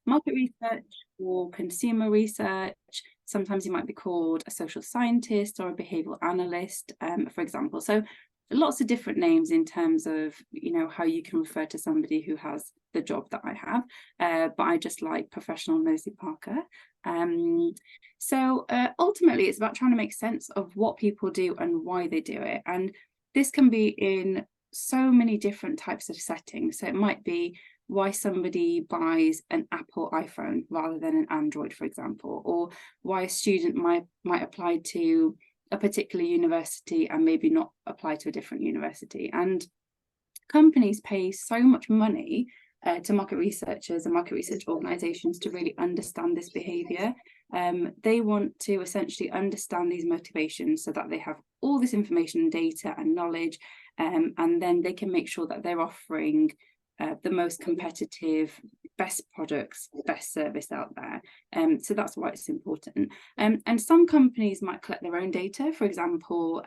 market research or consumer research. Sometimes you might be called a social scientist or a behavioural analyst, for example. So lots of different names in terms of, you know, how you can refer to somebody who has the job that I have, but I just like professional Nosey Parker. So ultimately it's about trying to make sense of what people do and why they do it, and this can be in so many different types of settings. So it might be why somebody buys an Apple iPhone rather than an Android, for example, or why a student might apply to a particular university and maybe not apply to a different university. And companies pay so much money to market researchers and market research organizations to really understand this behavior. They want to essentially understand these motivations so that they have all this information and data and knowledge, and then they can make sure that they're offering the most competitive, best products, best service out there. So that's why it's important. And some companies might collect their own data. For example,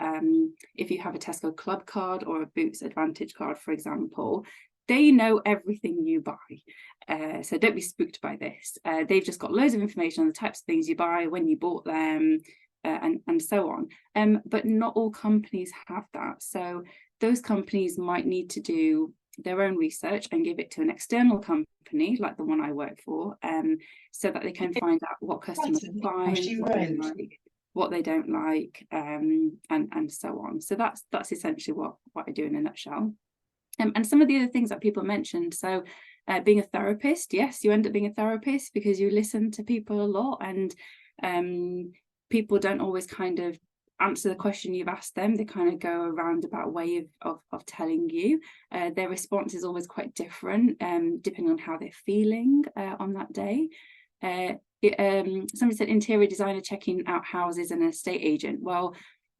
if you have a Tesco Club card or a Boots Advantage card, for example, they know everything you buy. So don't be spooked by this. They've just got loads of information on the types of things you buy, when you bought them, and so on. But not all companies have that. So those companies might need to do their own research and give it to an external company like the one I work for, so that they can find out what customers are buying, what they like, what they don't like, and so on. So that's essentially what I do in a nutshell. And some of the other things that people mentioned, so being a therapist, yes, you end up being a therapist because you listen to people a lot, and people don't always kind of answer the question you've asked them. They kind of go a roundabout way of telling you. Their response is always quite different, depending on how they're feeling on that day. Somebody said interior designer checking out houses and an estate agent. Well,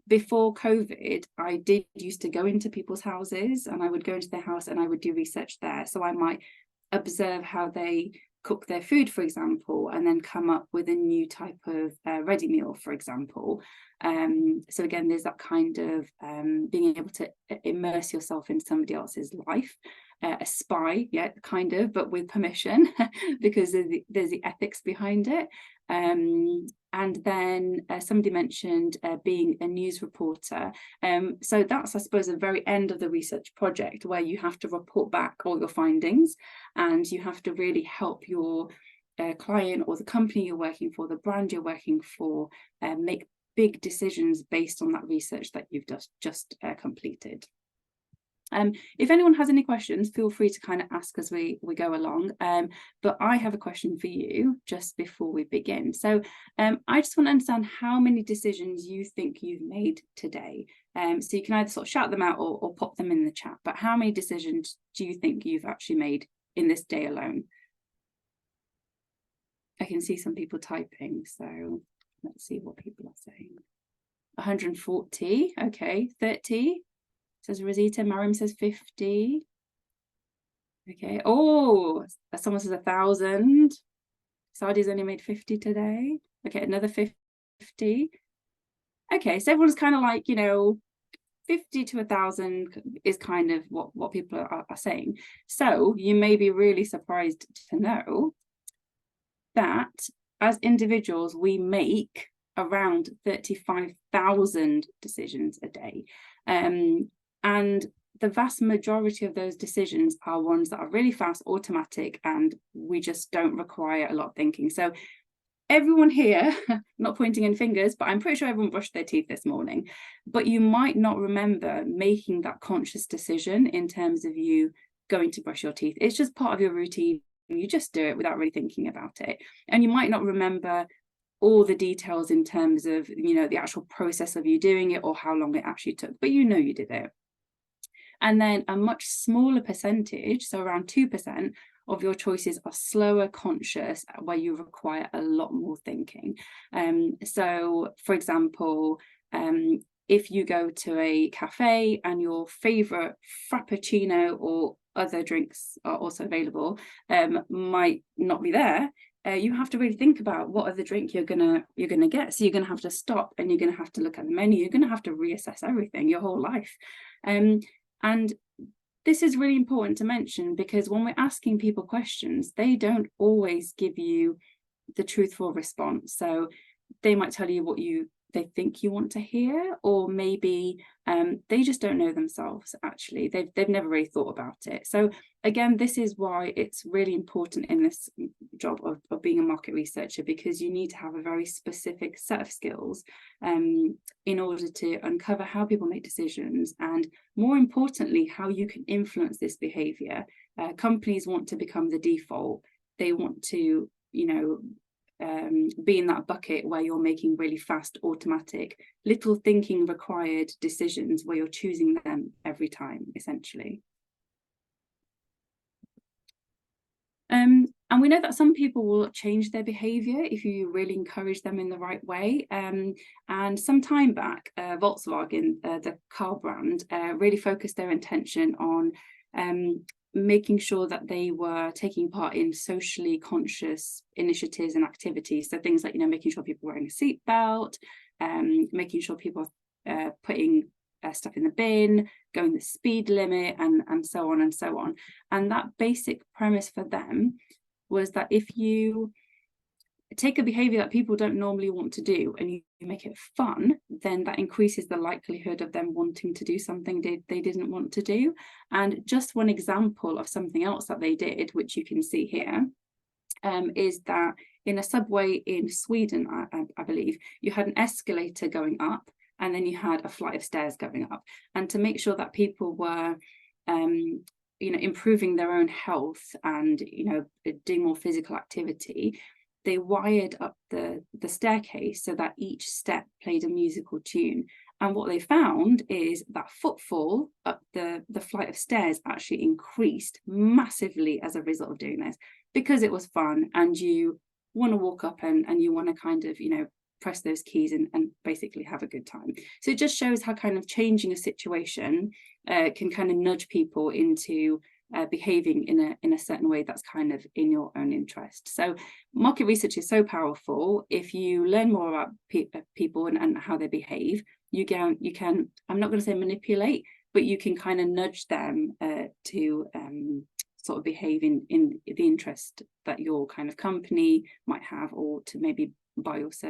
before COVID, I did used to go into people's houses, and I would go into their house and I would do research there. So I might observe how they cook their food, for example, and then come up with a new type of ready meal, for example. So again, there's that kind of being able to immerse yourself in somebody else's life, a spy, yeah, kind of, but with permission, because there's the ethics behind it. And then somebody mentioned being a news reporter. So that's, I suppose, the very end of the research project, where you have to report back all your findings, and you have to really help your client or the company you're working for, the brand you're working for, make big decisions based on that research that you've just completed. If anyone has any questions, feel free to kind of ask as we go along. But I have a question for you just before we begin. So I just want to understand how many decisions you think you've made today. So you can either sort of shout them out or pop them in the chat. But how many decisions do you think you've actually made in this day alone? I can see some people typing, so let's see what people are saying. 140, okay, 30. Says Rosita. Mariam says 50. Okay. Oh, someone says 1,000. Sadi's only made 50 today. Okay, another 50. Okay, so everyone's kind of like, you know, 50 to 1,000 is kind of what people are saying. So you may be really surprised to know that as individuals, we make around 35,000 decisions a day. And the vast majority of those decisions are ones that are really fast, automatic, and we just don't require a lot of thinking. So everyone here, not pointing any fingers, but I'm pretty sure everyone brushed their teeth this morning, but you might not remember making that conscious decision in terms of you going to brush your teeth. It's just part of your routine. You just do it without really thinking about it. And you might not remember all the details in terms of, you know, the actual process of you doing it or how long it actually took, but you know you did it. And then a much smaller percentage, so around 2% of your choices are slower, conscious, where you require a lot more thinking. So for example, if you go to a cafe and your favorite frappuccino or other drinks are also available, might not be there, you have to really think about what other drink you're gonna get. So you're gonna have to stop and you're gonna have to look at the menu. You're gonna have to reassess everything, your whole life. And this is really important to mention, because when we're asking people questions, they don't always give you the truthful response. So they might tell you what they think you want to hear, or maybe they just don't know themselves. Actually, they've never really thought about it. So again, this is why it's really important in this job of being a market researcher, because you need to have a very specific set of skills in order to uncover how people make decisions, and more importantly, how you can influence this behavior. Companies want to become the default. They want to, be in that bucket where you're making really fast, automatic, little thinking required decisions, where you're choosing them every time, essentially. And we know that some people will change their behavior if you really encourage them in the right way. And some time back, Volkswagen, the car brand, really focused their attention on making sure that they were taking part in socially conscious initiatives and activities. So things like, making sure people are wearing a seatbelt, making sure people are putting stuff in the bin, going the speed limit, and so on and so on. And that basic premise for them was that if you take a behavior that people don't normally want to do and you make it fun, then that increases the likelihood of them wanting to do something they didn't want to do. And just one example of something else that they did, which you can see here, is that in a subway in Sweden, I believe, you had an escalator going up, and then you had a flight of stairs going up. And to make sure that people were improving their own health and doing more physical activity, they wired up the staircase so that each step played a musical tune. And what they found is that footfall up the flight of stairs actually increased massively as a result of doing this, because it was fun and you want to walk up and you want to kind of, press those keys and basically have a good time. So it just shows how kind of changing a situation can kind of nudge people into behaving in a certain way that's kind of in your own interest. So market research is so powerful. If you learn more about people and how they behave, you can, I'm not going to say manipulate, but you can kind of nudge them to sort of behave in the interest that your kind of company might have, or to maybe buy your service.